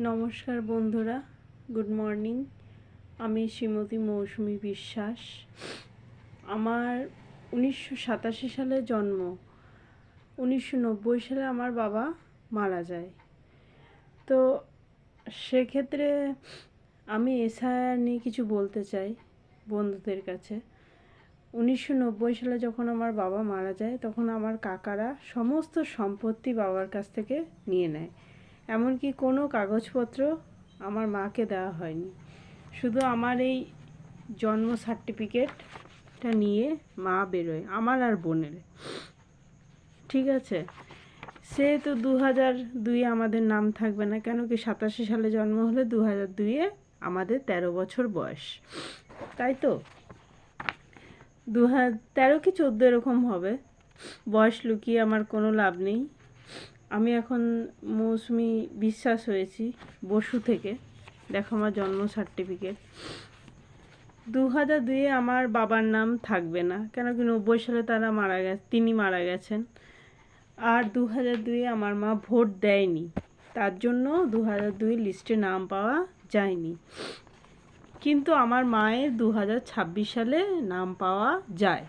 নমস্কার বন্ধুরা, good morning. আমি শ্রীমতী মৌসুমী বিশ্বাস। আমার 1987 সালে জন্ম। 1990 সালে আমার বাবা মারা যায়। তো সেক্ষেত্রে আমি এসআইআর নিয়ে কিছু বলতে চাই বন্ধুদের কাছে। 1990 সালে যখন আমার বাবা মারা যায়, তখন আমার কাকারা সমস্ত সম্পত্তি বাবার কাছ থেকে নিয়ে নেয়। এমনকি কোনো কাগজপত্র আমার মাকে দেওয়া হয়নি, শুধু আমার এই জন্ম সার্টিফিকেটটা নিয়ে মা বেরোয়, আমার আর বোনের। ঠিক আছে, সেহেতু 2002 আমাদের নাম থাকবে না, কেন কি 87 সালে জন্ম হলে 2002 আমাদের 13 বছর বয়স, তাই তো 2013 কি 14 এরকম হবে। বয়স লুকিয়ে আমার কোনো লাভ নেই। আমি এখন মৌসুমী বিশ্বাস হয়েছি বসু থেকে। দেখো আমার জন্ম সার্টিফিকেট। 2002 আমার বাবার নাম থাকবে না, কেন কি 90 সালে তিনি মারা গেছেন। আর 2002 আমার মা ভোট দেয়নি, তার জন্য 2002 লিস্টে নাম পাওয়া যায়নি। কিন্তু আমার মায়ের 2026 সালে নাম পাওয়া যায়।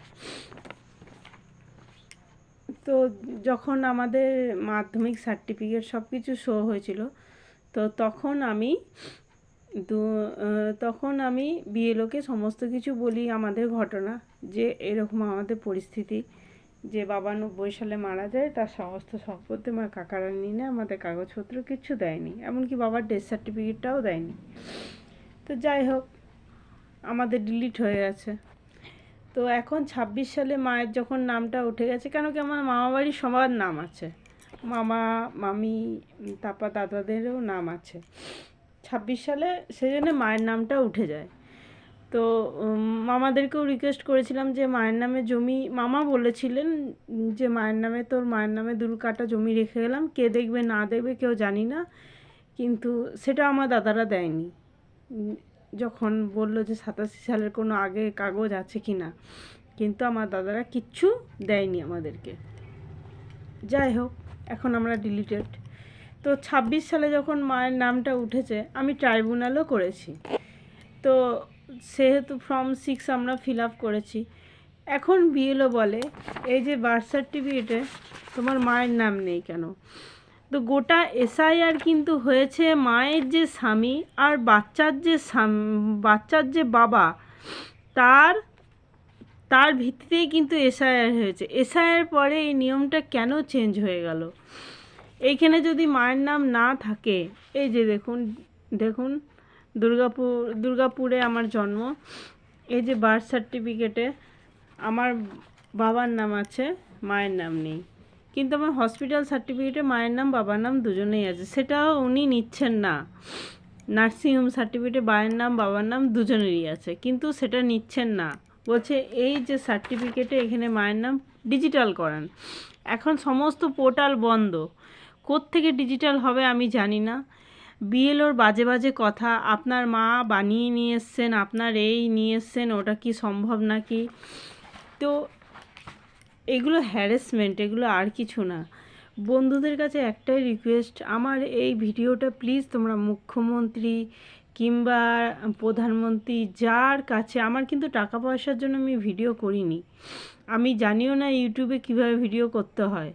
তো যখন আমাদের মাধ্যমিক সার্টিফিকেট সব কিছু শো হয়েছিল, তো তখন আমি বিএলওকে সমস্ত কিছু বলি, আমাদের ঘটনা, যে এরকম আমাদের পরিস্থিতি, যে বাবা 90 সালে মারা যায়, তার সমস্ত সম্পত্তি আমার কাকারা নিয়ে নেয়, আমাদের কাগজপত্র কিচ্ছু দেয়নি, এমনকি বাবার ডেথ সার্টিফিকেটটাও দেয়নি। তো যাই হোক, আমাদের ডিলিট হয়ে গেছে। তো এখন 26 সালে মায়ের যখন নামটা উঠে গেছে, কেন কি আমার মামা বাড়ির সবার নাম আছে, মামা মামি তারপর দাদাদেরও নাম আছে 26 সালে, সেই জন্য মায়ের নামটা উঠে যায়। তো মামাদেরকেও রিকোয়েস্ট করেছিলাম যে মায়ের নামে জমি, মামা বলেছিলেন যে তোর মায়ের নামে 2 কাঠা জমি রেখে গেলাম, কে দেখবে না দেখবে কেউ জানি না, কিন্তু সেটা আমার দাদারা দেয়নি। যখন বললো যে 87 সালের কোনো আগে কাগজ আছে কি না, কিন্তু আমার দাদারা কিচ্ছু দেয়নি আমাদেরকে। যাই হোক, এখন আমরা ডিলিটেড। তো 26 সালে যখন মায়ের নামটা উঠেছে, আমি ট্রাইব্যুনালও করেছি। তো সেহেতু ফর্ম 6 আমরা ফিল আপ করেছি। এখন বিএলও বলে, এই যে বার্থ সার্টিফিকেটে তোমার মায়ের নাম নেই কেন? তো গোটা এসআইআর কিন্তু হয়েছে মায়ের যে স্বামী আর বাচ্চার যে বাবা, তার ভিত্তিতেই কিন্তু এসআইআর হয়েছে। এসআইআর পরে এই নিয়মটা কেন চেঞ্জ হয়ে গেল? এইখানে যদি মায়ের নাম না থাকে, এই যে দেখুন দুর্গাপুরে আমার জন্ম, এই যে বার্থ সার্টিফিকেটে আমার বাবার নাম আছে, মায়ের নাম নেই, কিন্তু আমার হসপিটাল সার্টিফিকেটে মায়ের নাম বাবার নাম দুজনেই আছে, সেটাও উনি নিচ্ছেন না। নার্সিংহোম সার্টিফিকেটে মায়ের নাম বাবার নাম দুজনেরই আছে, কিন্তু সেটা নিচ্ছেন না, বলছে এই যে সার্টিফিকেটে এখানে মায়ের নাম ডিজিটাল করান। এখন সমস্ত পোর্টাল বন্ধ, কোত্থেকে ডিজিটাল হবে আমি জানি না। বিএলওর বাজে বাজে কথা, আপনার মা বানিয়ে নিয়ে এসছেন, আপনার এই নিয়ে এসছেন, ওটা কি সম্ভব নাকি? তো এগুলো হ্যারাসমেন্ট, এগুলো আর কিছু না। বন্ধুদের কাছে একটাই রিকোয়েস্ট, আমার এই ভিডিওটা প্লিজ তোমরা মুখ্যমন্ত্রী কিংবা প্রধানমন্ত্রী যার কাছে, আমার কিন্তু টাকা পয়সার জন্য আমি ভিডিও করিনি, আমি জানিও না ইউটিউবে কিভাবে ভিডিও করতে হয়।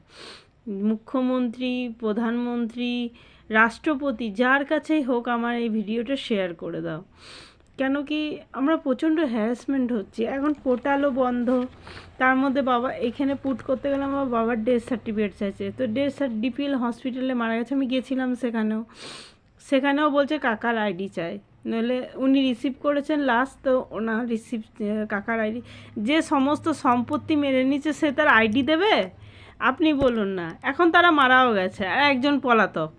মুখ্যমন্ত্রী, প্রধানমন্ত্রী, রাষ্ট্রপতি, যার কাছেই হোক আমার এই ভিডিওটা শেয়ার করে দাও। কেন কি আমরা প্রচণ্ড হ্যারাসমেন্ট হচ্ছে। এখন পোর্টালও বন্ধ, তার মধ্যে বাবা এখানে পুট করতে গেলে আমার বাবার ডেথ সার্টিফিকেট চাইছে। তো ডিপিএল হসপিটালে মারা গেছে, আমি গেছিলাম সেখানেও বলছে কাকার আইডি চাই, নইলে উনি রিসিভ করেছেন লাস্ট, তো ওনার কাকার আইডি, যে সমস্ত সম্পত্তি মেরে নিচ্ছে সে তার আইডি দেবে? আপনি বলুন না। এখন তারা মারাও গেছে, আর একজন পলাতক,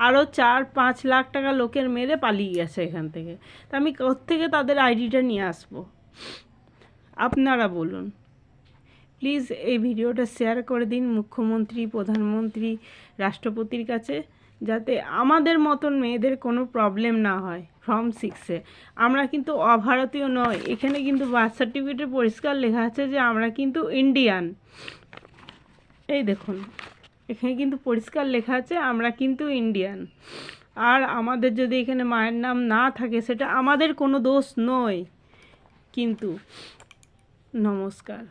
আরও 4-5 লাখ টাকা লোকের মেরে পালিয়ে গেছে এখান থেকে। তা আমি কোত্থেকে তাদের আইডিটা নিয়ে আসবো? আপনারা বলুন। প্লিজ এই ভিডিওটা শেয়ার করে দিন মুখ্যমন্ত্রী, প্রধানমন্ত্রী, রাষ্ট্রপতির কাছে, যাতে আমাদের মতন মেয়েদের কোনো প্রবলেম না হয়। ফর্ম 6-এ আমরা কিন্তু অভারতীয় নয়, এখানে কিন্তু বার্থ সার্টিফিকেটে পরিষ্কার লেখা আছে যে আমরা কিন্তু ইন্ডিয়ান। এই দেখুন, এখানে কিন্তু পরিষ্কার লেখা আছে আমরা কিন্তু ইন্ডিয়ান। আর আমাদের যদি এখানে মায়ের নাম না থাকে সেটা আমাদের কোনো দোষ নয়। কিন্তু নমস্কার।